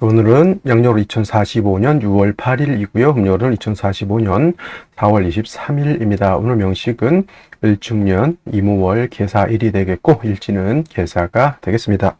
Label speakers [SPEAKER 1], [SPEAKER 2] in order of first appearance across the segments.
[SPEAKER 1] 오늘은 양력으로 2045년 6월 8일이고요. 음력으로는 2045년 4월 23일입니다. 오늘 명식은 을중년, 이무월, 계사일이 되겠고 일지는 계사가 되겠습니다.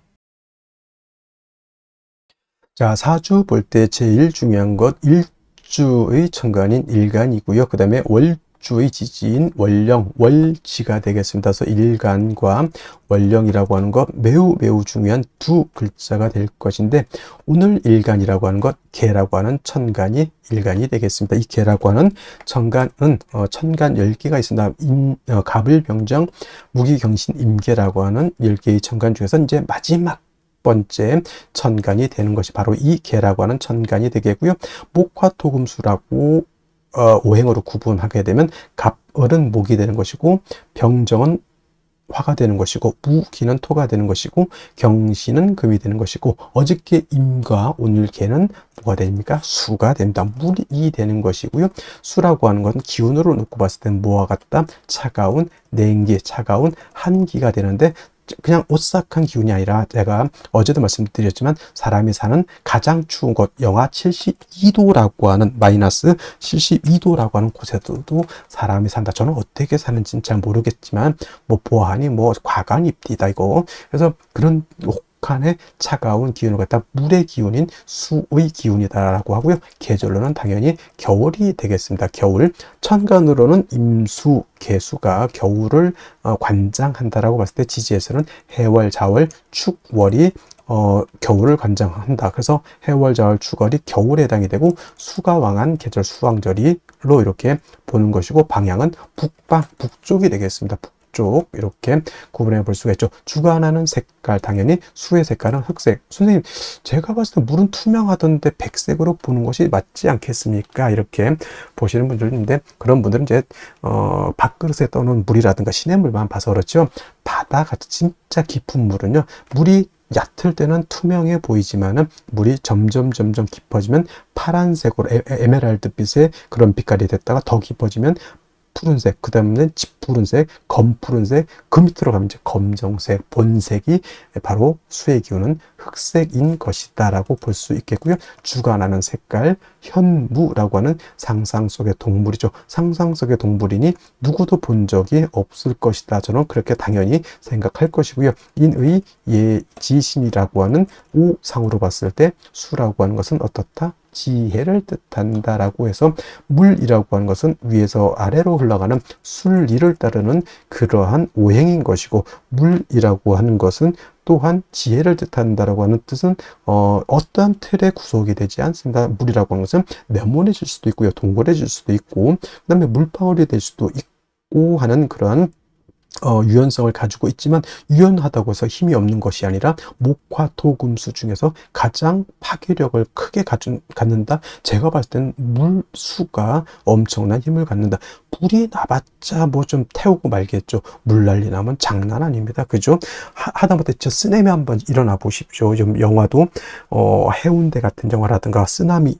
[SPEAKER 1] 자, 사주 볼 때 제일 중요한 것 일주의 천간인 일간이고요. 그 다음에 월주의 지지인 월령, 월지가 되겠습니다. 그래서 일간과 월령이라고 하는 것 매우 중요한 두 글자가 될 것인데, 오늘 일간이라고 하는 것 개라고 하는 천간이 일간이 되겠습니다. 이 개라고 하는 천간은 천간 10개가 있습니다. 갑을병정, 무기경신, 임계라고 하는 10개의 천간 중에서 이제 마지막 번째 천간이 되는 것이 바로 이 개라고 하는 천간이 되겠고요. 목화토금수라고 오행으로 구분하게 되면 갑을은 목이 되는 것이고, 병정은 화가 되는 것이고, 무기는 토가 되는 것이고, 경신은 금이 되는 것이고, 어저께 임과 오늘 개는 뭐가 됩니까? 수가 됩니다. 물이 되는 것이고요. 수라고 하는 것은 기운으로 놓고 봤을 때는 뭐와 같다? 차가운 냉기, 차가운 한기가 되는데, 그냥 오싹한 기운이 아니라 제가 어제도 말씀드렸지만 사람이 사는 가장 추운 곳 영하 72도라고 하는 마이너스 72도라고 하는 곳에도 사람이 산다. 저는 어떻게 사는지는 잘 모르겠지만 뭐 보아하니 뭐 과간입디다 이거. 그래서 그런 혹한의 차가운 기운을 갖다 물의 기운인 수의 기운이다라고 하고요. 계절로는 당연히 겨울이 되겠습니다. 겨울. 천간으로는 임수, 개수가 겨울을 관장한다라고 봤을 때 지지에서는 해월, 자월, 축, 월이 겨울을 관장한다. 그래서 해월, 자월, 축월이 겨울에 해당이 되고, 수가 왕한 계절 수왕절이로 이렇게 보는 것이고, 방향은 북방, 북쪽이 되겠습니다. 쪽 이렇게 구분해 볼 수가 있죠. 주관하는 색깔, 당연히 수의 색깔은 흑색. 선생님, 제가 봤을 때 물은 투명하던데 백색으로 보는 것이 맞지 않겠습니까? 이렇게 보시는 분들도 있는데, 그런 분들은 이제 밥그릇에 떠놓은 물이라든가 시냇물만 봐서 그렇죠. 바다같이 진짜 깊은 물은요, 물이 얕을 때는 투명해 보이지만은 물이 점점 깊어지면 파란색으로 에메랄드빛의 그런 빛깔이 됐다가 더 깊어지면 푸른색, 그 다음에는 짙푸른색, 검푸른색, 그 밑으로 가면 이제 검정색, 본색이 바로 수의 기운은 흑색인 것이다 라고 볼 수 있겠고요. 주관하는 색깔, 현무라고 하는 상상 속의 동물이죠. 상상 속의 동물이니 누구도 본 적이 없을 것이다. 저는 그렇게 당연히 생각할 것이고요. 인의 예지신이라고 하는 오상으로 봤을 때 수라고 하는 것은 어떻다? 지혜를 뜻한다라고 해서, 물이라고 하는 것은 위에서 아래로 흘러가는 순리를 따르는 그러한 오행인 것이고, 물이라고 하는 것은 또한 지혜를 뜻한다라고 하는 뜻은 어떠한 틀에 구속이 되지 않습니다. 물이라고 하는 것은 네모내질 수도 있고요, 동그래질 수도 있고, 그 다음에 물방울이 될 수도 있고 하는 그러한 유연성을 가지고 있지만, 유연하다고 해서 힘이 없는 것이 아니라 목화토금수 중에서 가장 파괴력을 크게 갖는다. 제가 봤을 때는 물수가 엄청난 힘을 갖는다. 불이 나봤자 뭐 좀 태우고 말겠죠. 물난리 나면 장난 아닙니다. 그죠? 하다못해 저 쓰나미 한번 일어나 보십시오. 좀 영화도 해운대 같은 영화라든가 쓰나미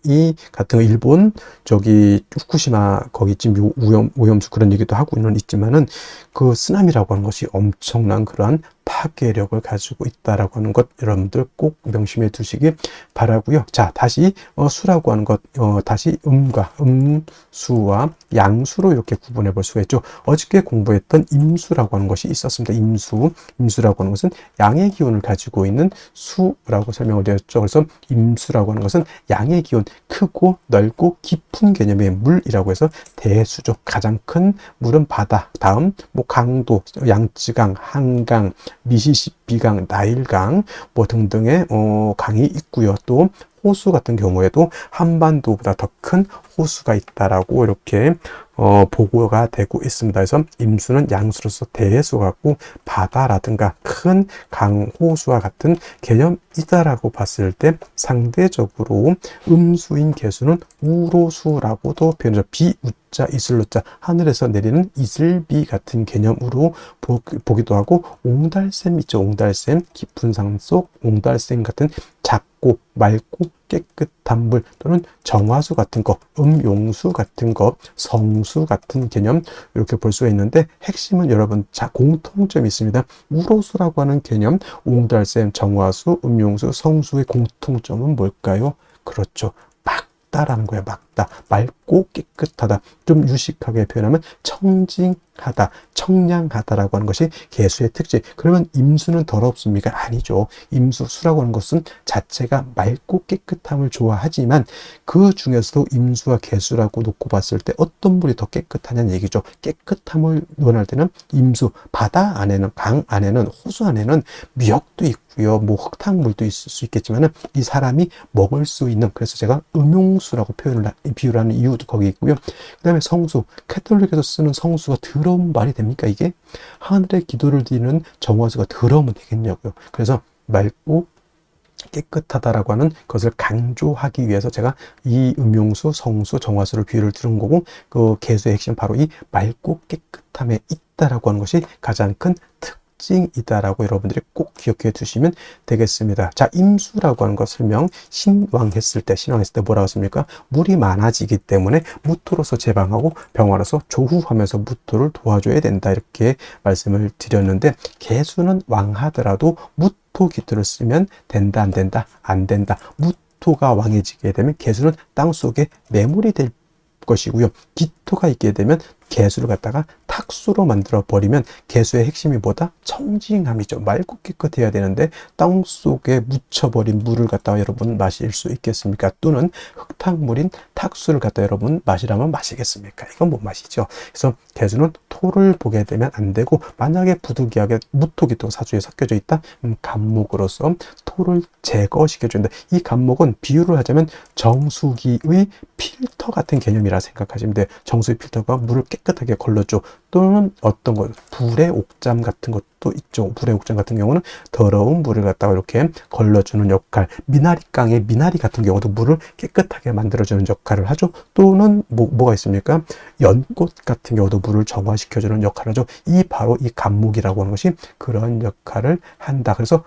[SPEAKER 1] 같은 거, 일본 저기 후쿠시마 거기쯤 오염수 그런 얘기도 하고는 있지만은, 그 쓰나미라고 하는 것이 엄청난 그러한 파괴력을 가지고 있다라고 하는 것 여러분들 꼭 명심해 두시기 바라고요. 자, 다시 수라고 하는 것 다시 음과 음수와 양수로 이렇게 구분해 볼 수가 있죠. 어저께 공부했던 임수라고 하는 것이 있었습니다. 임수라고 하는 것은 양의 기운을 가지고 있는 수라고 설명을 드렸죠. 그래서 임수라고 하는 것은 양의 기운, 크고 넓고 깊은 개념의 물이라고 해서 대수죠. 가장 큰 물은 바다, 다음 뭐 강도, 양쯔강, 한강, 미시시피강, 나일강 뭐 등등의 강이 있고요. 또 호수 같은 경우에도 한반도보다 더 큰 호수가 있다라고 이렇게 보고가 되고 있습니다. 그래서 임수는 양수로서 대수 같고, 바다라든가 큰 강, 호수와 같은 개념이다라고 봤을 때, 상대적으로 음수인 개수는 우로수라고도 표현하죠. 비우자 이슬로자, 하늘에서 내리는 이슬비 같은 개념으로 보기도 하고, 옹달샘 있죠. 옹달샘, 깊은 산 속 옹달샘 같은 작고 맑고 깨끗한 물 또는 정화수 같은 거, 음용수 같은 거, 성수 같은 개념 이렇게 볼 수가 있는데 핵심은 여러분 공통점이 있습니다. 우로수라고 하는 개념, 옹달샘, 정화수, 음용수, 성수의 공통점은 뭘까요? 그렇죠. 맑다라는 거예요. 맑다. 맑고 깨끗하다. 좀 유식하게 표현하면 청징하다, 청량하다라고 하는 것이 개수의 특징. 그러면 임수는 더럽습니까? 아니죠. 임수, 수라고 하는 것은 자체가 맑고 깨끗함을 좋아하지만 그 중에서도 임수와 개수라고 놓고 봤을 때 어떤 물이 더 깨끗하냐는 얘기죠. 깨끗함을 원할 때는 임수, 바다 안에는, 강 안에는, 호수 안에는 미역도 있고요. 뭐 흙탕물도 있을 수 있겠지만은 이 사람이 먹을 수 있는, 그래서 제가 음용수라고 비유를 하는 이유도 거기 있고요. 그 다음에 성수, 캐톨릭에서 쓰는 성수가 더러운 말이 됩니까? 이게 하늘의 기도를 드리는 정화수가 더러우면 되겠냐고요. 그래서 맑고 깨끗하다라고 하는 것을 강조하기 위해서 제가 이 음용수, 성수, 정화수를 비유를 들은 거고, 그 개수의 핵심은 바로 이 맑고 깨끗함에 있다라고 하는 것이 가장 큰 특징이다라고 여러분들이 꼭 기억해 두시면 되겠습니다. 자, 임수라고 하는 것 설명, 신왕했을 때 뭐라고 했습니까? 물이 많아지기 때문에 무토로서 제방하고 병화로서 조후하면서 무토를 도와줘야 된다, 이렇게 말씀을 드렸는데, 개수는 왕하더라도 무토 기토를 쓰면 된다, 안 된다? 안 된다. 무토가 왕해지게 되면 개수는 땅속에 매몰이 될 것이고요. 기토가 있게 되면 개수를 갖다가 탁수로 만들어 버리면 개수의 핵심이 뭐다? 청징함이죠. 맑고 깨끗해야 되는데 땅 속에 묻혀버린 물을 갖다가 여러분 마실 수 있겠습니까? 또는 흙탕물인 탁수를 갖다 여러분 마시라면 마시겠습니까? 이건 못 마시죠. 그래서 개수는 토를 보게 되면 안 되고, 만약에 부득이하게 무토기토가 사주에 섞여져 있다? 간목으로서 토를 제거시켜준다. 이 간목은 비유를 하자면 정수기의 필터 같은 개념이라 생각하시면 돼요. 정수기 필터가 물을 깨끗하게 걸러줘. 또는 어떤 것, 불의 옥잠 같은 것도 있죠. 불의 옥잠 같은 경우는 더러운 물을 갖다가 이렇게 걸러주는 역할. 미나리깡의 미나리 같은 경우도 물을 깨끗하게 만들어주는 역할을 하죠. 또는 뭐가 있습니까? 연꽃 같은 경우도 물을 정화시켜주는 역할을 하죠. 바로 이 간목이라고 하는 것이 그런 역할을 한다. 그래서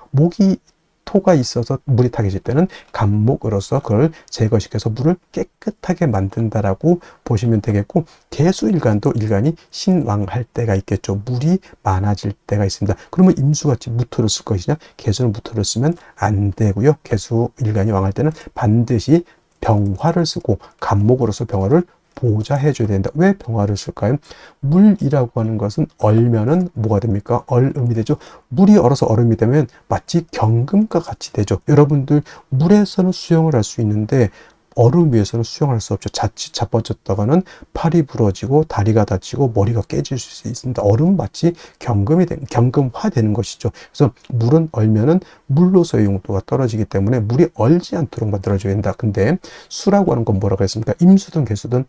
[SPEAKER 1] 토가 있어서 물이 타게질 때는 간목으로서 그걸 제거시켜서 물을 깨끗하게 만든다라고 보시면 되겠고, 개수일간도 일간이 신왕할 때가 있겠죠. 물이 많아질 때가 있습니다. 그러면 임수같이 무토를 쓸 것이냐? 개수는 무토를 쓰면 안 되고요. 개수일간이 왕할 때는 반드시 병화를 쓰고 간목으로서 병화를 보좌해 줘야 된다. 왜 병화를 쓸까요? 물이라고 하는 것은 얼면은 뭐가 됩니까? 얼음이 되죠. 물이 얼어서 얼음이 되면 마치 경금과 같이 되죠. 여러분들 물에서는 수영을 할 수 있는데 얼음 위에서는 수영할 수 없죠. 자칫 자빠졌다가는 팔이 부러지고 다리가 다치고 머리가 깨질 수 있습니다. 얼음 마치 경금화 되는 것이죠. 그래서 물은 얼면은 물로서의 용도가 떨어지기 때문에 물이 얼지 않도록 만들어줘야 된다. 근데 수라고 하는 건 뭐라고 했습니까? 임수든 개수든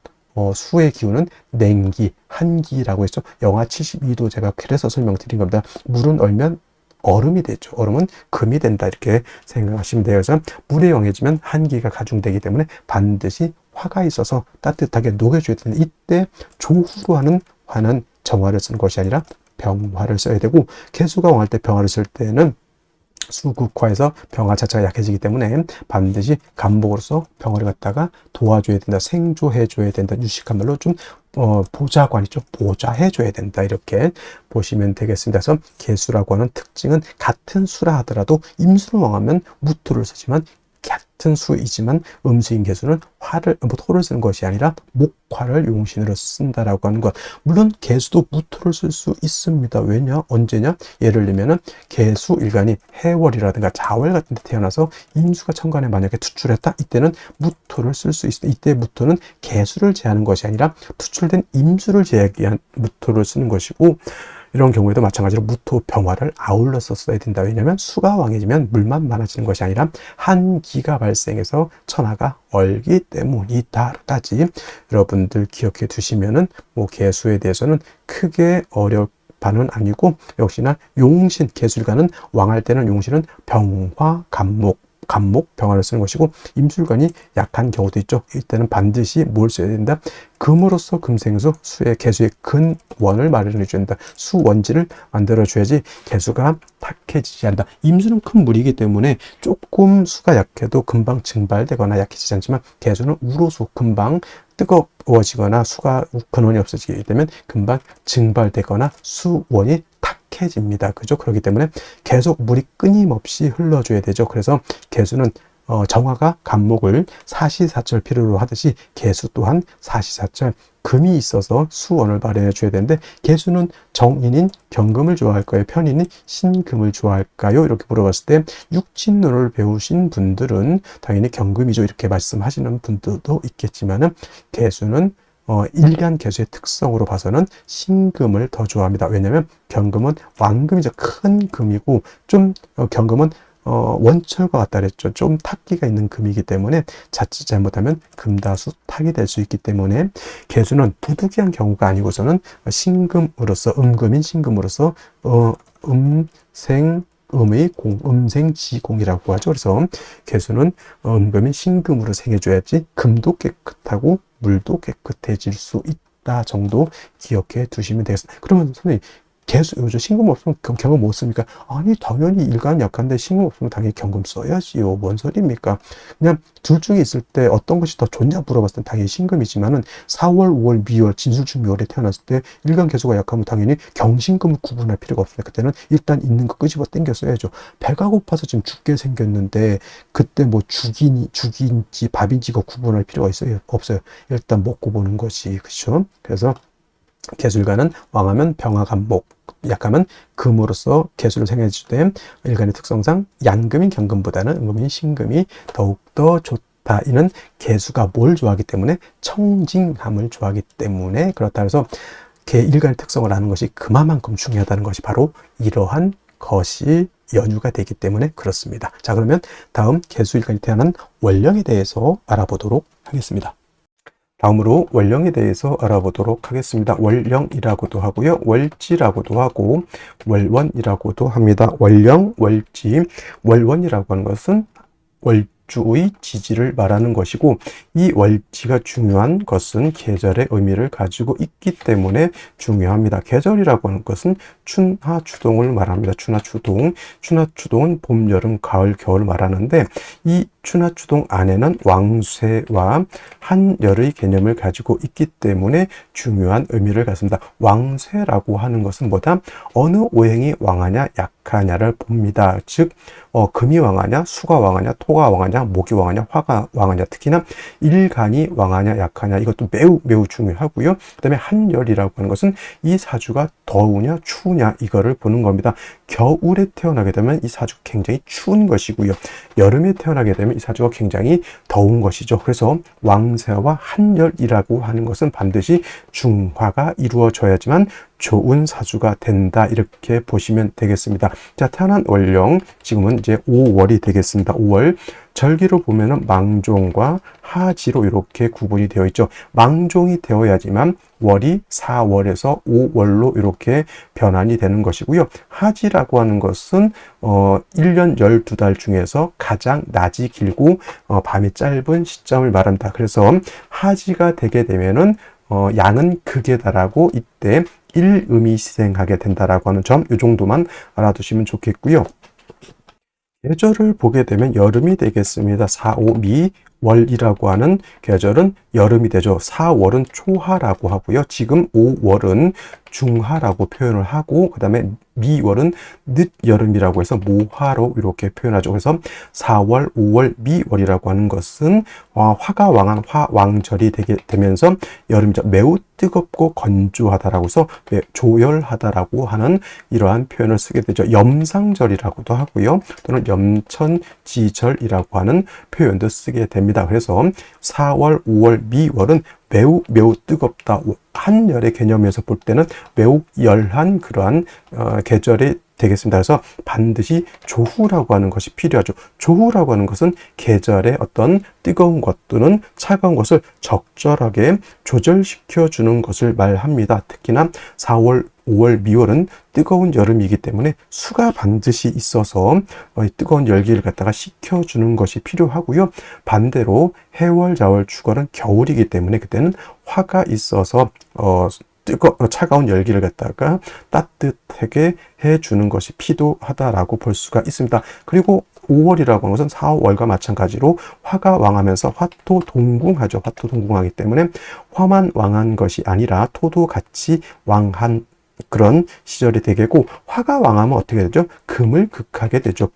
[SPEAKER 1] 수의 기운은 냉기, 한기라고 했죠. 영하 72도 제가 그래서 설명드린 겁니다. 물은 얼면 얼음이 되죠. 얼음은 금이 된다, 이렇게 생각하시면 돼요. 그래서 물에 영해지면 한기가 가중되기 때문에 반드시 화가 있어서 따뜻하게 녹여줘야 되는데, 이때 조후로 하는 화는 정화를 쓰는 것이 아니라 병화를 써야 되고, 개수가 왕할 때 병화를 쓸 때는 수극화해서 병화 자체가 약해지기 때문에 반드시 간목으로서 병화를 갖다가 도와줘야 된다, 생조해줘야 된다, 유식한 말로 좀 보좌관이죠. 보좌해줘야 된다, 이렇게 보시면 되겠습니다. 그래서 개수라고 하는 특징은 같은 수라 하더라도 임수를 왕하면 무토를 쓰지만, 같은 수이지만 음수인 개수는 토를 쓰는 것이 아니라 목화를 용신으로 쓴다라고 하는 것. 물론 개수도 무토를 쓸 수 있습니다. 왜냐? 언제냐? 예를 들면은 개수 일간이 해월이라든가 자월 같은 데 태어나서 임수가 천간에 만약에 투출했다? 이때는 무토를 쓸 수 있습니다. 이때 무토는 개수를 제하는 것이 아니라 투출된 임수를 제하기 위한 무토를 쓰는 것이고, 이런 경우에도 마찬가지로 무토 병화를 아울러서 써야 된다. 왜냐하면 수가 왕해지면 물만 많아지는 것이 아니라 한기가 발생해서 천하가 얼기 때문이다까지 여러분들 기억해 두시면은 개수에 대해서는 크게 어려울 바는 아니고, 역시나 용신, 개술가는 왕할 때는 용신은 병화, 간목, 간목, 병화를 쓰는 것이고, 임술관이 약한 경우도 있죠. 이때는 반드시 뭘 써야 된다? 금으로서 금생수, 수의 개수의 근원을 마련해 줘야 된다. 수원지를 만들어 줘야지 개수가 탁해지지 않는다. 임수는 큰 물이기 때문에 조금 수가 약해도 금방 증발되거나 약해지지 않지만, 개수는 우로수, 금방 뜨거워지거나 수가 근원이 없어지게 되면 금방 증발되거나 수원이 탁해집니다. 그죠? 그렇기 때문에 계속 물이 끊임없이 흘러줘야 되죠. 그래서 개수는 정화가 간목을 사시사철 필요로 하듯이 개수 또한 사시사철 금이 있어서 수원을 마련해 줘야 되는데, 개수는 정인인 경금을 좋아할까요? 편인인 신금을 좋아할까요? 이렇게 물어봤을 때 육친론을 배우신 분들은 당연히 경금이죠, 이렇게 말씀하시는 분들도 있겠지만은, 개수는 일간 개수의 특성으로 봐서는 신금을 더 좋아합니다. 왜냐하면 경금은 왕금이죠. 큰 금이고, 좀 경금은 원철과 같다 그랬죠. 좀 탁기가 있는 금이기 때문에 자칫 잘못하면 금다수 탁이 될 수 있기 때문에, 개수는 부득이한 경우가 아니고서는 신금으로서, 음금인 신금으로서 음생음의 공, 음생지공이라고 하죠. 그래서 개수는 음금인 신금으로 생겨줘야지 금도 깨끗하고 물도 깨끗해질 수 있다 정도 기억해 두시면 되겠습니다. 그러면 선생님, 개수, 요즘 신금 없으면 경금 못 씁니까? 아니, 당연히 일간 약한데 신금 없으면 당연히 경금 써야지요. 뭔 소리입니까? 그냥 둘 중에 있을 때 어떤 것이 더 좋냐 물어봤을 때 당연히 신금이지만은, 4월, 5월, 미월, 진술중 미월에 태어났을 때 일간 개수가 약하면 당연히 경신금을 구분할 필요가 없습니다. 그때는 일단 있는 거 끄집어 당겨 써야죠. 배가 고파서 지금 죽게 생겼는데 그때 뭐 죽인지 밥인지 이거 구분할 필요가 있어요? 없어요. 일단 먹고 보는 것이, 그렇죠? 그래서 개술가는 왕하면 병화 간목, 약하면 금으로서 개수를 생해주되, 일간의 특성상 양금인 경금보다는 음금인 신금이 더욱더 좋다. 이는 개수가 뭘 좋아하기 때문에? 청징함을 좋아하기 때문에 그렇다. 그래서 일간의 특성을 아는 것이 그만큼 중요하다는 것이 바로 이러한 것이 연유가 되기 때문에 그렇습니다. 자, 그러면 다음 개수일간이 태어난 월령에 대해서 알아보도록 하겠습니다. 다음으로 월령에 대해서 알아보도록 하겠습니다. 월령이라고도 하고요, 월지라고도 하고, 월원이라고도 합니다. 월령, 월지, 월원이라고 하는 것은 월주의 지지를 말하는 것이고, 이 월지가 중요한 것은 계절의 의미를 가지고 있기 때문에 중요합니다. 계절이라고 하는 것은 춘하 추동을 말합니다. 춘하 추동, 춘하 추동은 봄, 여름, 가을, 겨울 말하는데, 이 춘하 추동 안에는 왕쇠와 한열의 개념을 가지고 있기 때문에 중요한 의미를 갖습니다. 왕쇠라고 하는 것은 뭐다? 어느 오행이 왕하냐 약하냐를 봅니다. 즉 금이 왕하냐, 수가 왕하냐, 토가 왕하냐, 목이 왕하냐, 화가 왕하냐, 특히나 일간이 왕하냐 약하냐, 이것도 매우 중요하고요. 그 다음에 한열이라고 하는 것은 이 사주가 더우냐 추우냐 이거를 보는 겁니다. 겨울에 태어나게 되면 이 사주가 굉장히 추운 것이고요, 여름에 태어나게 되면 이 사주가 굉장히 더운 것이죠. 그래서 왕세와 한열이라고 하는 것은 반드시 중화가 이루어져야지만 좋은 사주가 된다, 이렇게 보시면 되겠습니다. 자, 태어난 월령, 지금은 이제 5월이 되겠습니다. 5월, 절기로 보면은 망종과 하지로 이렇게 구분이 되어 있죠. 망종이 되어야지만 월이 4월에서 5월로 이렇게 변환이 되는 것이고요. 하지라고 하는 것은 1년 12달 중에서 가장 낮이 길고 밤이 짧은 시점을 말한다. 그래서 하지가 되게 되면은 양은 극에 달하고 이때 일음이 시생하게 된다라고 하는 점, 이 정도만 알아두시면 좋겠고요. 계절을 보게 되면 여름이 되겠습니다. 4, 5, 미, 월이라고 하는 계절은 여름이 되죠. 4월은 초하라고 하고요. 지금 5월은 중하라고 표현을 하고, 그 다음에 미월은 늦여름이라고 해서 모하로 이렇게 표현하죠. 그래서 4월, 5월, 미월이라고 하는 것은 화가 왕한 화왕절이 되면서 여름이죠. 매우 뜨겁고 건조하다라고 해서 조열하다라고 하는 이러한 표현을 쓰게 되죠. 염상절이라고도 하고요, 또는 염천지절이라고 하는 표현도 쓰게 됩니다. 그래서 4월, 5월, 미월은 매우 뜨겁다. 한열의 개념에서 볼 때는 매우 열한 그러한 계절의 되겠습니다. 그래서 반드시 조후라고 하는 것이 필요하죠. 조후라고 하는 것은 계절의 어떤 뜨거운 것 또는 차가운 것을 적절하게 조절시켜 주는 것을 말합니다. 특히나 4월, 5월, 미월은 뜨거운 여름이기 때문에 수가 반드시 있어서 뜨거운 열기를 갖다가 식혀주는 것이 필요하고요. 반대로 해월, 자월, 축월은 겨울이기 때문에 그때는 화가 있어서 차가운 열기를 갖다가 따뜻하게 해주는 것이 필요하다라고 볼 수가 있습니다. 그리고 5월이라고 하는 것은 4월과 마찬가지로 화가 왕하면서 화토동궁하죠. 화토동궁하기 때문에 화만 왕한 것이 아니라 토도 같이 왕한 그런 시절이 되겠고, 화가 왕하면 어떻게 되죠? 금을 극하게 되죠.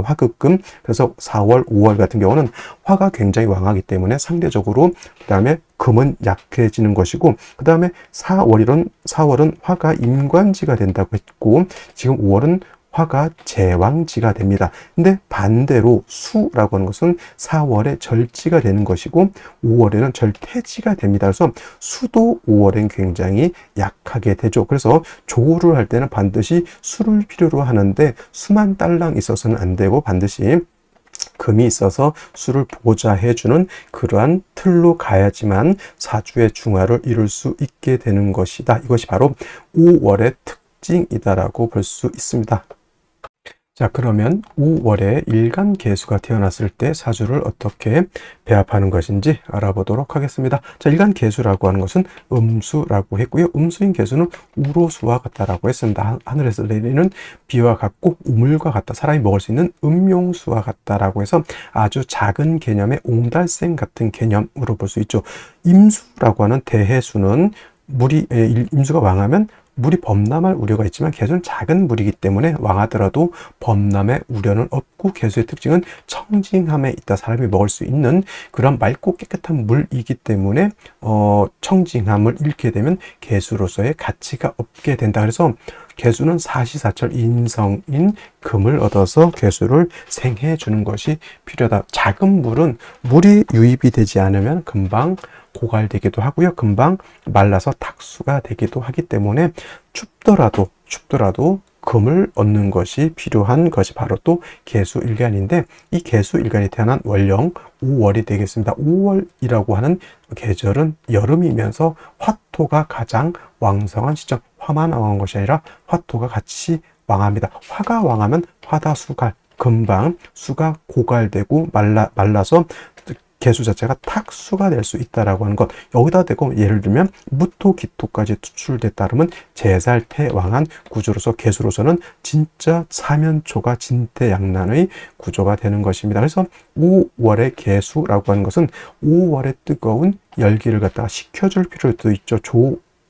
[SPEAKER 1] 화극금. 그래서 4월, 5월 같은 경우는 화가 굉장히 왕하기 때문에 상대적으로 그 다음에 금은 약해지는 것이고, 그 다음에 4월은 화가 임관지가 된다고 했고, 지금 5월은 화가 제왕지가 됩니다. 근데 반대로 수라고 하는 것은 4월에 절지가 되는 것이고 5월에는 절퇴지가 됩니다. 그래서 수도 5월엔 굉장히 약하게 되죠. 그래서 조우를 할 때는 반드시 수를 필요로 하는데 수만 딸랑 있어서는 안 되고 반드시 금이 있어서 수를 보좌해주는 그러한 틀로 가야지만 사주의 중화를 이룰 수 있게 되는 것이다. 이것이 바로 5월의 특징이다라고 볼 수 있습니다. 자, 그러면 5월에 일간계수가 태어났을 때 사주를 어떻게 배합하는 것인지 알아보도록 하겠습니다. 자, 일간계수라고 하는 것은 음수라고 했고요. 음수인 계수는 우로수와 같다라고 했습니다. 하늘에서 내리는 비와 같고 우물과 같다. 사람이 먹을 수 있는 음용수와 같다라고 해서 아주 작은 개념의 옹달샘 같은 개념으로 볼 수 있죠. 임수라고 하는 대해수는 임수가 왕하면 물이 범람할 우려가 있지만 계수는 작은 물이기 때문에 왕하더라도 범람의 우려는 없고 계수의 특징은 청징함에 있다. 사람이 먹을 수 있는 그런 맑고 깨끗한 물이기 때문에 청징함을 잃게 되면 계수로서의 가치가 없게 된다. 그래서 계수는 사시사철 인성인 금을 얻어서 계수를 생해 주는 것이 필요하다. 작은 물은 물이 유입이 되지 않으면 금방 고갈되기도 하고요. 금방 말라서 탁수가 되기도 하기 때문에 춥더라도 금을 얻는 것이 필요한 것이 바로 또 계수일간인데, 이 계수일간이 태어난 월령 5월이 되겠습니다. 5월이라고 하는 계절은 여름이면서 화토가 가장 왕성한 시점, 화만 왕한 것이 아니라 화토가 같이 왕합니다. 화가 왕하면 화다수갈, 금방 수가 고갈되고 말라서 계수 자체가 탁수가 될 수 있다라고 하는 것. 여기다 대고 예를 들면 무토, 기토까지 투출됐다면 제살태왕한 구조로서 계수로서는 진짜 사면초가 진퇴양난의 구조가 되는 것입니다. 그래서 5월의 계수라고 하는 것은 5월의 뜨거운 열기를 갖다가 식혀줄 필요도 있죠.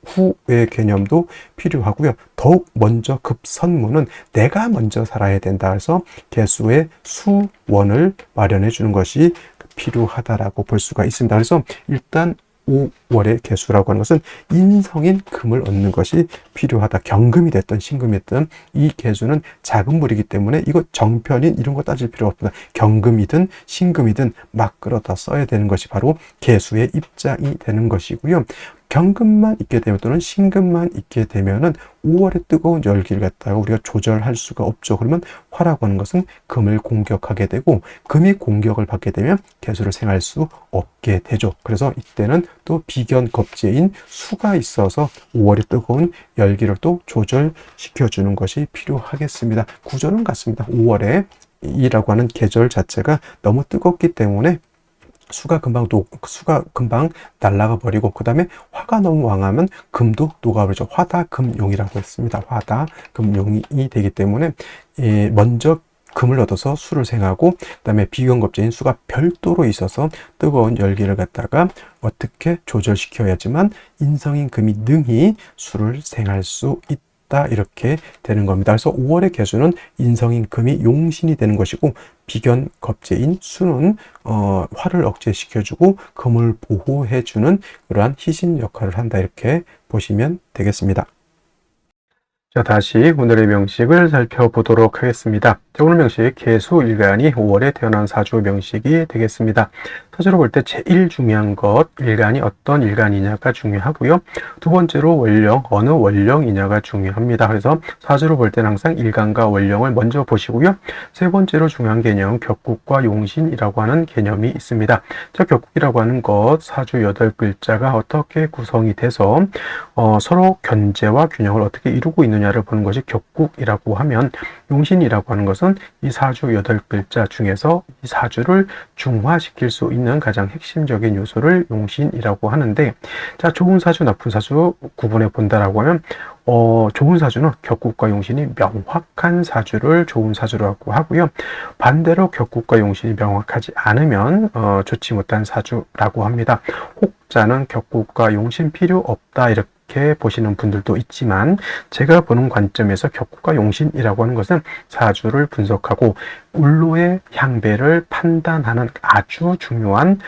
[SPEAKER 1] 후의 개념도 필요하고요. 더욱 먼저 급선무는 내가 먼저 살아야 된다. 해서 계수의 수원을 마련해 주는 것이 필요하다라고 볼 수가 있습니다. 그래서 일단 5월의 계수라고 하는 것은 인성인 금을 얻는 것이 필요하다. 경금이 됐든 신금이 됐든 이 계수는 작은 물이기 때문에 이거 정편인 이런 거 따질 필요 없다. 경금이든 신금이든 막 끌어다 써야 되는 것이 바로 계수의 입장이 되는 것이고요. 경금만 있게 되면 또는 신금만 있게 되면은 5월의 뜨거운 열기를 갖다가 우리가 조절할 수가 없죠. 그러면 화라고 하는 것은 금을 공격하게 되고 금이 공격을 받게 되면 계수를 생할 수 없게 되죠. 그래서 이때는 또 비견겁제인 수가 있어서 5월의 뜨거운 열기를 또 조절시켜 주는 것이 필요하겠습니다. 구조는 같습니다. 5월에 이라고 하는 계절 자체가 너무 뜨겁기 때문에 수가 금방 날아가 버리고, 그 다음에 화가 너무 왕하면 금도 녹아버리죠. 화다금용이라고 했습니다. 화다금용이 되기 때문에 먼저 금을 얻어서 수를 생하고, 그 다음에 비견겁제인 수가 별도로 있어서 뜨거운 열기를 갖다가 어떻게 조절시켜야지만 인성인 금이 능히 수를 생할 수 있다. 이렇게 되는 겁니다. 그래서 5월의 계수는 인성인 금이 용신이 되는 것이고, 비견겁제인 수는 화를 억제시켜주고 금을 보호해주는 그러한 희신 역할을 한다. 이렇게 보시면 되겠습니다. 자, 다시 오늘의 명식을 살펴보도록 하겠습니다. 자, 오늘 명식 개수일간이 5월에 태어난 사주 명식이 되겠습니다. 사주로 볼 때 제일 중요한 것, 일간이 어떤 일간이냐가 중요하고요. 두 번째로 원령, 어느 원령이냐가 중요합니다. 그래서 사주로 볼 때는 항상 일간과 원령을 먼저 보시고요. 세 번째로 중요한 개념, 격국과 용신이라고 하는 개념이 있습니다. 자, 격국이라고 하는 것, 사주 8글자가 어떻게 구성이 돼서 서로 견제와 균형을 어떻게 이루고 있느냐를 보는 것이 격국이라고 하면, 용신이라고 하는 것은 이 사주 8글자 중에서 이 사주를 중화시킬 수 있는 가장 핵심적인 요소를 용신이라고 하는데, 자, 좋은 사주, 나쁜 사주 구분해 본다라고 하면 좋은 사주는 격국과 용신이 명확한 사주를 좋은 사주라고 하고요. 반대로 격국과 용신이 명확하지 않으면 좋지 못한 사주라고 합니다. 혹자는 격국과 용신 필요 없다 이렇게 보시는 분들도 있지만, 제가 보는 관점에서 격국과 용신이라고 하는 것은 사주를 분석하고 울로의 향배를 판단하는 아주 중요한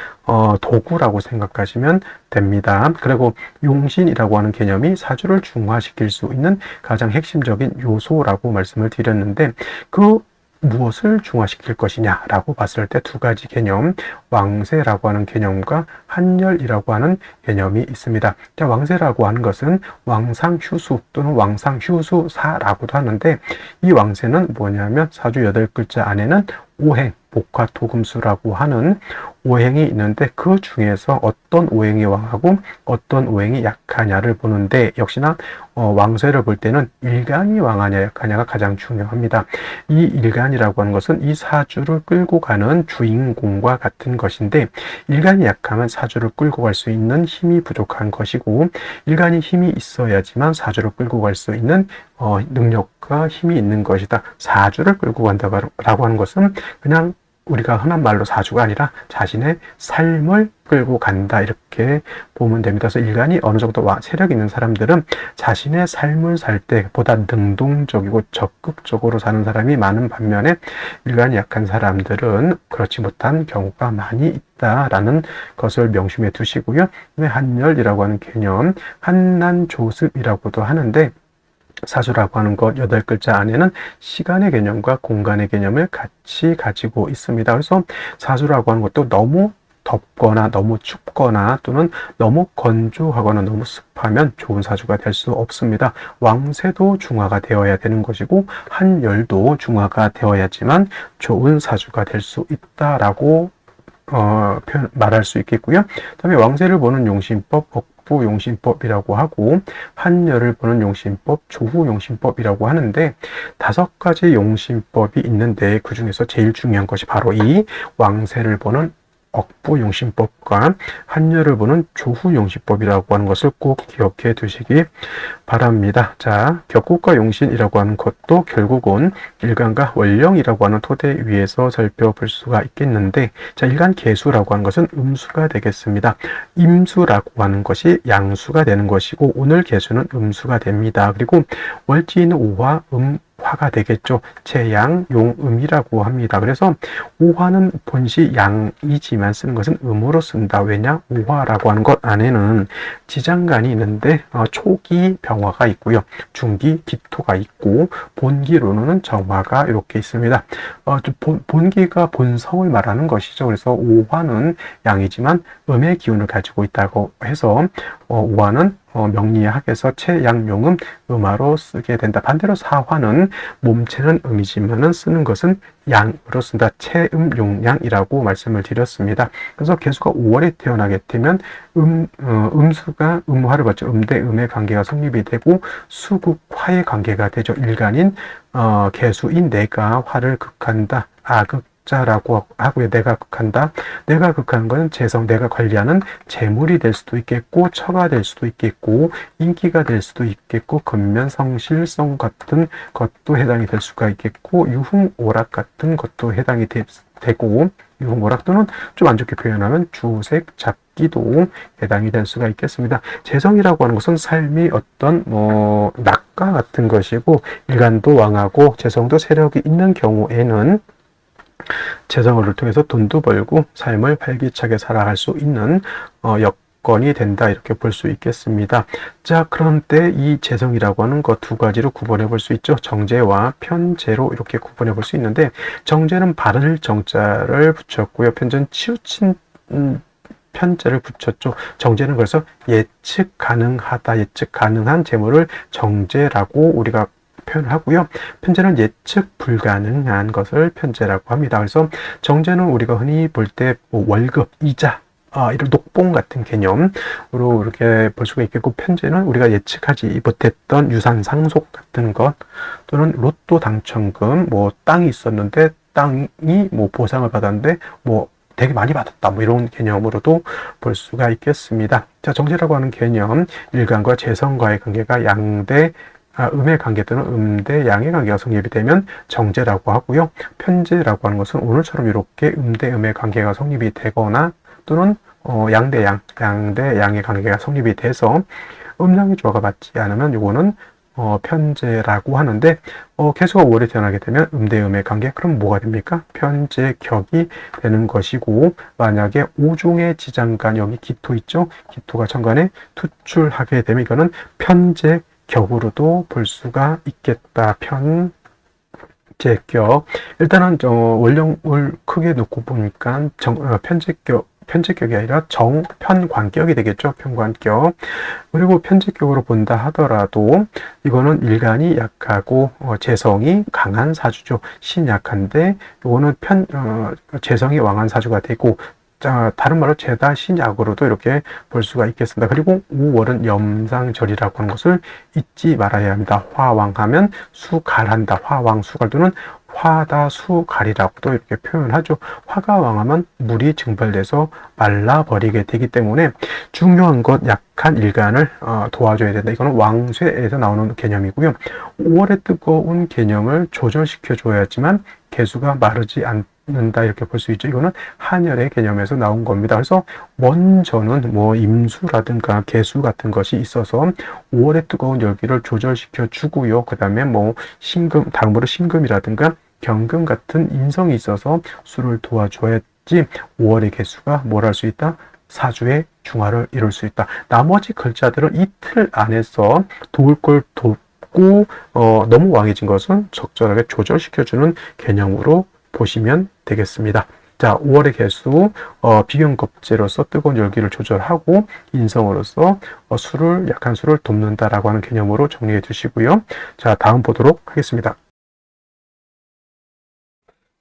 [SPEAKER 1] 도구라고 생각하시면 됩니다. 그리고 용신이라고 하는 개념이 사주를 중화시킬 수 있는 가장 핵심적인 요소라고 말씀을 드렸는데, 그 무엇을 중화시킬 것이냐라고 봤을 때 두 가지 개념, 왕세라고 하는 개념과 한열이라고 하는 개념이 있습니다. 자, 왕세라고 하는 것은 왕상휴수 또는 왕상휴수사라고도 하는데, 이 왕세는 뭐냐면 사주 8글자 안에는 오행, 복화토금수라고 하는 오행이 있는데, 그 중에서 어떤 오행이 왕하고 어떤 오행이 약하냐를 보는데, 역시나 왕세를 볼 때는 일간이 왕하냐 약하냐가 가장 중요합니다. 이 일간이라고 하는 것은 이 사주를 끌고 가는 주인공과 같은 것인데, 일간이 약하면 사주를 끌고 갈 수 있는 힘이 부족한 것이고, 일간이 힘이 있어야지만 사주를 끌고 갈 수 있는 능력과 힘이 있는 것이다. 사주를 끌고 간다라고 하는 것은 그냥 우리가 흔한 말로 사주가 아니라 자신의 삶을 끌고 간다 이렇게 보면 됩니다. 그래서 일간이 어느 정도 세력 있는 사람들은 자신의 삶을 살 때 보다 능동적이고 적극적으로 사는 사람이 많은 반면에, 일간이 약한 사람들은 그렇지 못한 경우가 많이 있다라는 것을 명심해 두시고요. 한열이라고 하는 개념, 한난조습이라고도 하는데, 사주라고 하는 것 8글자 안에는 시간의 개념과 공간의 개념을 같이 가지고 있습니다. 그래서 사주라고 하는 것도 너무 덥거나 너무 춥거나 또는 너무 건조하거나 너무 습하면 좋은 사주가 될 수 없습니다. 왕세도 중화가 되어야 되는 것이고, 한열도 중화가 되어야지만 좋은 사주가 될 수 있다라고 말할 수 있겠고요. 그다음에 왕세를 보는 용신법, 용신법이라고 하고, 한열을 보는 용신법, 조후용신법이라고 하는데, 5가지 용신법이 있는데 그 중에서 제일 중요한 것이 바로 이 왕세를 보는 억부용신법과 한열을 보는 조후용신법이라고 하는 것을 꼭 기억해 두시기 바랍니다. 자, 격국과 용신이라고 하는 것도 결국은 일간과 원령이라고 하는 토대 위에서 살펴볼 수가 있겠는데, 자, 일간 개수라고 하는 것은 음수가 되겠습니다. 임수라고 하는 것이 양수가 되는 것이고, 오늘 개수는 음수가 됩니다. 그리고 월지는 오화, 화가 되겠죠. 재양, 용음이라고 합니다. 그래서 오화는 본시 양이지만 쓰는 것은 음으로 쓴다. 왜냐? 오화라고 하는 것 안에는 지장간이 있는데 초기 병화가 있고요. 중기 기토가 있고, 본기로는 정화가 이렇게 있습니다. 본기가 본성을 말하는 것이죠. 그래서 오화는 양이지만 음의 기운을 가지고 있다고 해서 오화는 명리학에서 채양용음, 음화로 쓰게 된다. 반대로 사화는 몸체는 음이지만은 쓰는 것은 양으로 쓴다. 채음용양이라고 말씀을 드렸습니다. 그래서 개수가 5월에 태어나게 되면 음수가 음화를 받죠. 음대 음의 관계가 성립이 되고 수극화의 관계가 되죠. 일간인 개수인 내가 화를 극한다. 자라고 하고요. 내가 극한다. 내가 극하는 것은 재성, 내가 관리하는 재물이 될 수도 있겠고, 처가 될 수도 있겠고, 인기가 될 수도 있겠고, 근면성실성 같은 것도 해당이 될 수가 있겠고, 유흥오락 같은 것도 해당이 되고, 유흥오락 또는 좀 안 좋게 표현하면 주색, 잡기도 해당이 될 수가 있겠습니다. 재성이라고 하는 것은 삶이 어떤 낙과 같은 것이고, 일간도 왕하고 재성도 세력이 있는 경우에는 재성을 통해서 돈도 벌고 삶을 활기차게 살아갈 수 있는 조건이 된다 이렇게 볼 수 있겠습니다. 자, 그런데 이 재성이라고 하는 것 두 가지로 구분해 볼 수 있죠. 정제와 편제로 이렇게 구분해 볼 수 있는데, 정제는 바를 정자를 붙였고요. 편제는 치우친 편제를 붙였죠. 정제는 그래서 예측 가능하다, 예측 가능한 재물을 정제라고 우리가 표현을 하고요. 편제는 예측 불가능한 것을 편제라고 합니다. 그래서 정제는 우리가 흔히 볼 때 월급, 이자, 이런 녹봉 같은 개념으로 이렇게 볼 수가 있겠고, 편제는 우리가 예측하지 못했던 유산 상속 같은 것, 또는 로또 당첨금, 땅이 있었는데 땅이 보상을 받았는데 되게 많이 받았다, 이런 개념으로도 볼 수가 있겠습니다. 자, 정제라고 하는 개념, 일간과 재성과의 관계가 음의 관계 또는 음대 양의 관계가 성립이 되면 정제라고 하고요. 편제라고 하는 것은 오늘처럼 이렇게 음대 음의 관계가 성립이 되거나 또는 양대 양의 관계가 성립이 돼서 음양의 조화가 맞지 않으면 요거는 편제라고 하는데, 개수가 5월에 태어나게 되면 음대음의 관계, 그럼 뭐가 됩니까? 편제격이 되는 것이고, 만약에 5중의 지장간, 여기 기토 있죠? 기토가 천간에 투출하게 되면 이거는 편제격으로도 볼 수가 있겠다. 편제격. 일단은 원령을 크게 놓고 보니까 편제격이 아니라 편관격이 되겠죠. 편관격. 그리고 편제격으로 본다 하더라도 이거는 일간이 약하고 재성이 강한 사주죠. 신 약한데 이거는 재성이 왕한 사주가 되고, 다른 말로 재다 신약으로도 이렇게 볼 수가 있겠습니다. 그리고 5월은 염상절이라고 하는 것을 잊지 말아야 합니다. 화왕하면 수갈한다. 화왕 수갈 또는 화다수갈이라고도 이렇게 표현하죠. 화가 왕하면 물이 증발돼서 말라버리게 되기 때문에 중요한 것, 약한 일간을 도와줘야 된다. 이거는 왕쇠에서 나오는 개념이고요. 5월의 뜨거운 개념을 조절시켜 줘야지만 개수가 마르지 않는다 이렇게 볼 수 있죠. 이거는 한열의 개념에서 나온 겁니다. 그래서 먼저는 임수라든가 개수 같은 것이 있어서 5월의 뜨거운 열기를 조절시켜 주고요. 그 다음에 다음으로 신금이라든가 경금 같은 인성이 있어서 수를 도와줘야지 5월의 개수가 뭘 할 수 있다? 사주의 중화를 이룰 수 있다. 나머지 글자들은 이틀 안에서 도울 걸 돕고 너무 왕해진 것은 적절하게 조절시켜주는 개념으로 보시면 되겠습니다. 자, 5월의 개수, 비경겁제로서 뜨거운 열기를 조절하고 인성으로서 약한 수를 돕는다라고 하는 개념으로 정리해 주시고요. 자, 다음 보도록 하겠습니다.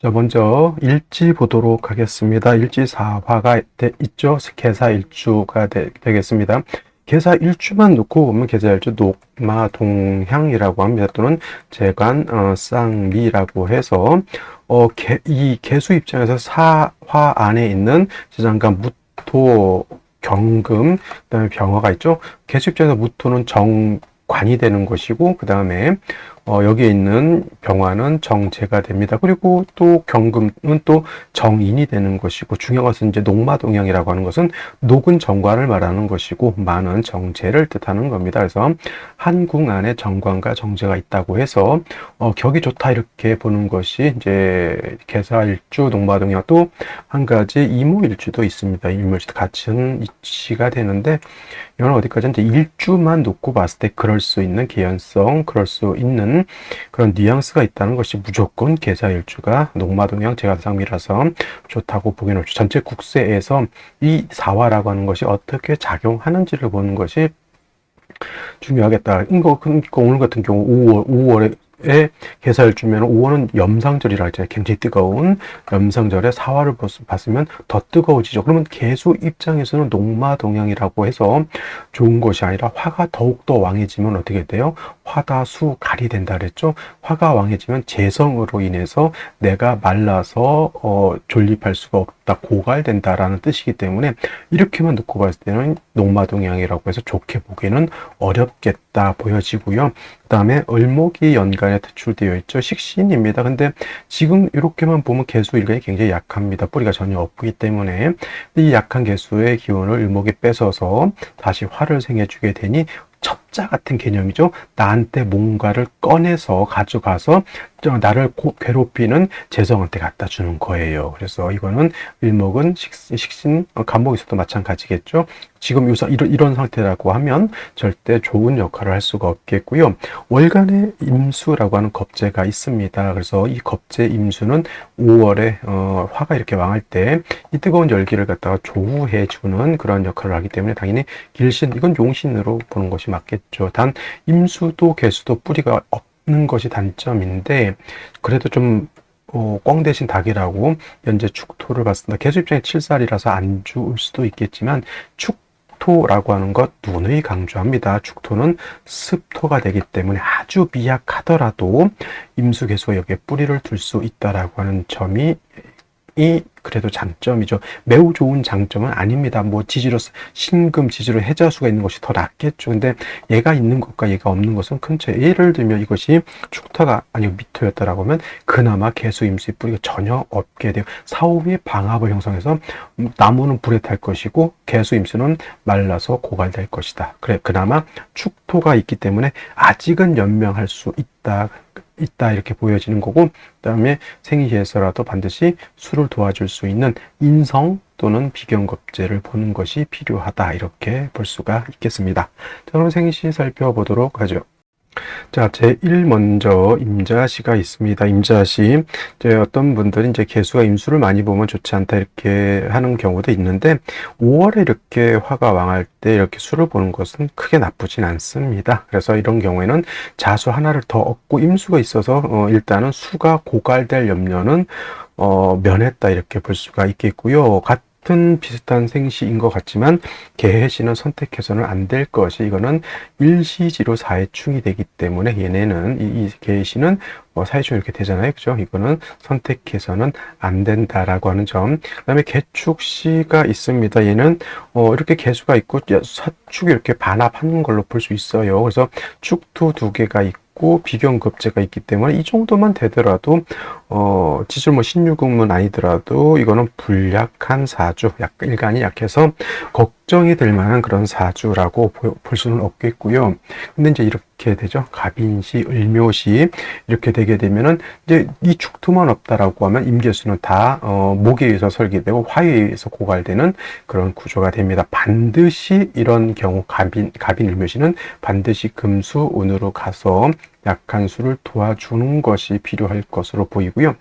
[SPEAKER 1] 자, 먼저 일지 보도록 하겠습니다. 일지 사화가 있죠. 계사일주가 되겠습니다. 계사일주만 놓고 보면 계사일주 녹마동향이라고 합니다. 또는 재관 쌍미라고 해서 이 개수 입장에서 사화 안에 있는 지장간 무토, 경금, 그다음에 병화가 있죠. 개수 입장에서 무토는 정관이 되는 것이고, 그 다음에 여기에 있는 병화는 정제가 됩니다. 그리고 또 경금은 또 정인이 되는 것이고, 중요한 것은 이제 녹마동향이라고 하는 것은 녹은 정관을 말하는 것이고, 마는 정제를 뜻하는 겁니다. 그래서 한 궁 안에 정관과 정제가 있다고 해서 격이 좋다 이렇게 보는 것이 이제 계사일주 녹마동향. 또 한 가지 이모일주도 있습니다. 이모일주도 같은 이치가 되는데, 이건 어디까지 이제 일주만 놓고 봤을 때 그럴 수 있는 개연성, 그럴 수 있는 그런 뉘앙스가 있다는 것이 무조건 계사일주가 녹마동향 재관상미라서 좋다고 보기는 어렵죠. 전체 국세에서 이 사화라고 하는 것이 어떻게 작용하는지를 보는 것이 중요하겠다. 오늘 같은 경우 5월에 계사일주면 5월은 염상절이라 했잖아요. 굉장히 뜨거운 염상절에 사화를 봤으면 더 뜨거워지죠. 그러면 개수 입장에서는 녹마동향이라고 해서 좋은 것이 아니라 화가 더욱더 왕해지면 어떻게 돼요? 화다수갈이 된다 그랬죠. 화가 왕해지면 재성으로 인해서 내가 말라서 존립할 수가 없다, 고갈된다라는 뜻이기 때문에 이렇게만 놓고 봤을 때는 녹마동향이라고 해서 좋게 보기는 어렵겠다 보여지고요. 그 다음에 을목이 연간에 특출되어 있죠. 식신입니다. 근데 지금 이렇게만 보면 개수 일간이 굉장히 약합니다. 뿌리가 전혀 없기 때문에 이 약한 개수의 기운을 을목이 뺏어서 다시 화를 생해주게 되니 첩자 같은 개념이죠. 나한테 뭔가를 꺼내서 가져가서 나를 괴롭히는 재성한테 갖다 주는 거예요. 그래서 이거는 을목은 식신, 간목에서도 마찬가지겠죠. 지금 이런 상태라고 하면 절대 좋은 역할을 할 수가 없겠고요. 월간에 임수라고 하는 겁재가 있습니다. 그래서 이 겁재 임수는 5월에 화가 이렇게 왕할 때 이 뜨거운 열기를 갖다가 조우해 주는 그런 역할을 하기 때문에 당연히 길신, 이건 용신으로 보는 것이 맞겠죠. 단 임수도 개수도 뿌리가 없는 것이 단점인데, 그래도 좀 꽝 대신 닭이라고 현재 축토를 봤습니다. 개수 입장에 7살이라서 안 좋을 수도 있겠지만, 축토라고 하는 것 눈의 강조합니다. 축토는 습토가 되기 때문에 아주 미약하더라도 임수 개수가 여기에 뿌리를 둘 수 있다라고 하는 점이 그래도 장점이죠. 매우 좋은 장점은 아닙니다. 뭐 지지로, 신금 지지로 해자수가 있는 것이 더 낫겠죠. 근데 얘가 있는 것과 얘가 없는 것은 큰 차이. 예를 들면 이것이 축토가 아니고 미토였다라고 하면 그나마 개수 임수의 뿌리가 전혀 없게 돼요. 사후에 방압을 형성해서 나무는 불에 탈 것이고 개수 임수는 말라서 고갈될 것이다. 그래, 그나마 축토가 있기 때문에 아직은 연명할 수 있다 이렇게 보여지는 거고, 그 다음에 생시에서라도 반드시 수를 도와줄 수 있는 인성 또는 비경겁재를 보는 것이 필요하다, 이렇게 볼 수가 있겠습니다. 자, 그럼 생시 살펴보도록 하죠. 자, 제1 먼저 임자시가 있습니다. 임자시. 이제 어떤 분들이 이제 개수가 임수를 많이 보면 좋지 않다 이렇게 하는 경우도 있는데, 5월에 이렇게 화가 왕할 때 이렇게 수를 보는 것은 크게 나쁘진 않습니다. 그래서 이런 경우에는 자수 하나를 더 얻고 임수가 있어서 일단은 수가 고갈될 염려는 면했다 이렇게 볼 수가 있겠고요. 같은 비슷한 생시인 것 같지만 개해시는 선택해서는 안 될 것이, 이거는 일시지로 사해충이 되기 때문에 얘네는 이 개해시는 사해충 이렇게 되잖아요. 그죠? 이거는 선택해서는 안 된다라고 하는 점. 그다음에 개축시가 있습니다. 얘는 이렇게 개수가 있고 사축이 이렇게 반합하는 걸로 볼 수 있어요. 그래서 축토 2개가 있고 비경급제가 있기 때문에 이 정도만 되더라도 지술 뭐 신유금은 아니더라도 이거는 불약한 사주, 약간 일간이 약해서 걱정이 될 만한 그런 사주라고 볼 수는 없겠고요. 근데 이제 이렇게 되죠. 갑인시, 을묘시 이렇게 되게 되면은 이제 이 축토만 없다라고 하면 임계수는 다 목에 의해서 설계되고 화에 의해서 고갈되는 그런 구조가 됩니다. 반드시 이런 경우 갑인, 을묘시는 반드시 금수, 운으로 가서 약한 수를 도와주는 것이 필요할 것으로 보이고요.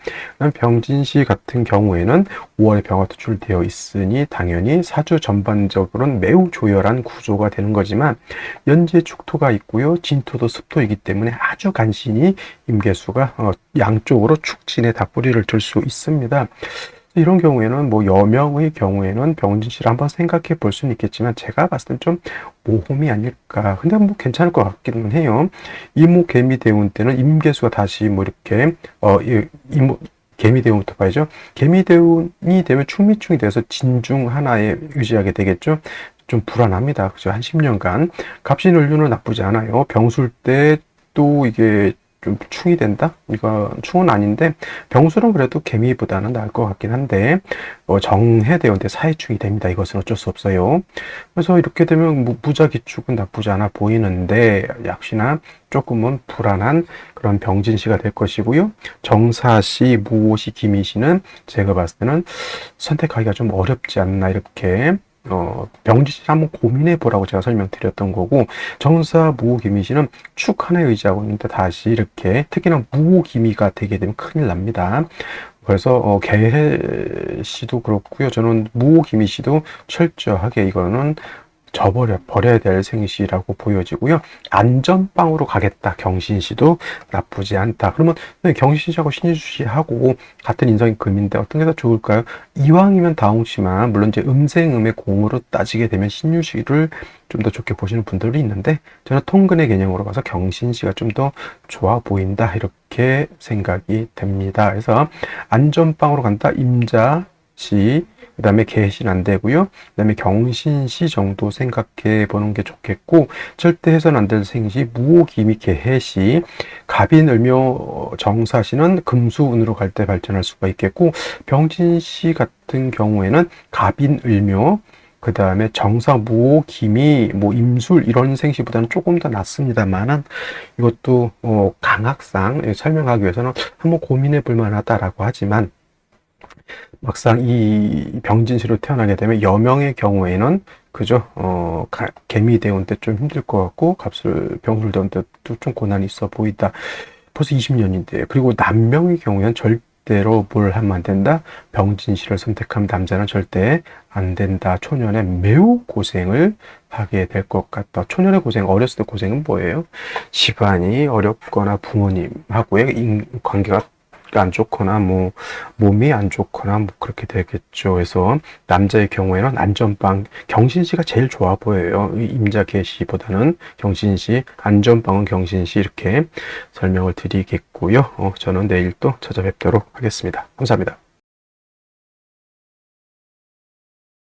[SPEAKER 1] 병진시 같은 경우에는 5월에 병화 투출되어 있으니 당연히 사주 전반적으로는 매우 조열한 구조가 되는 거지만, 연재 축토가 있고요. 진토도 습토이기 때문에 아주 간신히 임계수가 양쪽으로 축진에 다 뿌리를 둘 수 있습니다. 이런 경우에는 뭐 여명의 경우에는 병진시를 한번 생각해 볼 수는 있겠지만, 제가 봤을 땐 좀 모험이 아닐까. 근데 뭐 괜찮을 것 같기는 해요. 이목 개미대운 때는 임계수가 다시 뭐 이렇게 개미대운부터 봐야죠. 개미대운이 되면 충미충이 돼서 진중 하나에 의지하게 되겠죠. 좀 불안합니다. 그죠? 한 10년간. 갑신을류는 나쁘지 않아요. 병술 때 또 이게 좀 충이 된다? 이거 충은 아닌데 병술은 그래도 개미보다는 나을 것 같긴 한데 정해대원 때 사해충이 됩니다. 이것은 어쩔 수 없어요. 그래서 이렇게 되면 무자기축은 나쁘지 않아 보이는데 역시나 조금은 불안한 그런 병진시가 될 것이고요. 정사시, 무오시, 기미시는 제가 봤을 때는 선택하기가 좀 어렵지 않나 이렇게 병진시를 한번 고민해 보라고 제가 설명드렸던 거고, 정사, 무호, 기미시는 축 하나에 의지하고 있는데 다시 이렇게 특히나 무호, 기미가 되게 되면 큰일 납니다. 그래서 개해시도 그렇고요. 저는 무호, 기미시도 철저하게 이거는 버려야 될 생시라고 보여지고요. 안전빵으로 가겠다. 경신시도 나쁘지 않다. 그러면 경신시하고 신유시하고 같은 인성이 금인데 어떤 게 더 좋을까요? 이왕이면 다홍시만, 물론 이제 음생음의 공으로 따지게 되면 신유시를 좀 더 좋게 보시는 분들이 있는데, 저는 통근의 개념으로 봐서 경신시가 좀 더 좋아 보인다, 이렇게 생각이 됩니다. 그래서 안전빵으로 간다. 임자시, 그 다음에 개신 안 되고요. 그 다음에 경신시 정도 생각해 보는 게 좋겠고, 절대 해서는 안 될 생시, 무오기미 개해시, 갑인, 을묘, 정사시는 금수운으로 갈 때 발전할 수가 있겠고, 병진시 같은 경우에는 갑인, 을묘, 그 다음에 정사, 무, 기미, 뭐 임술 이런 생시보다는 조금 더 낫습니다만은 이것도 강학상 설명하기 위해서는 한번 고민해 볼 만하다라고 하지만 막상 이 병진시로 태어나게 되면 여명의 경우에는 그죠? 개미대원 때 좀 힘들 것 같고 병술대원 때도 좀 고난이 있어 보인다. 벌써 20년인데. 그리고 남명의 경우에는 절대로 뭘 하면 안 된다. 병진시를 선택한 남자는 절대 안 된다. 초년에 매우 고생을 하게 될 것 같다. 초년의 고생, 어렸을 때 고생은 뭐예요? 집안이 어렵거나 부모님하고의 관계가 안 좋거나 뭐 몸이 안 좋거나 뭐 그렇게 되겠죠. 그래서 남자의 경우에는 안전빵, 경신시가 제일 좋아 보여요. 임자 개시보다는 경신시, 안전빵은 경신시 이렇게 설명을 드리겠고요. 저는 내일 또 찾아뵙도록 하겠습니다. 감사합니다.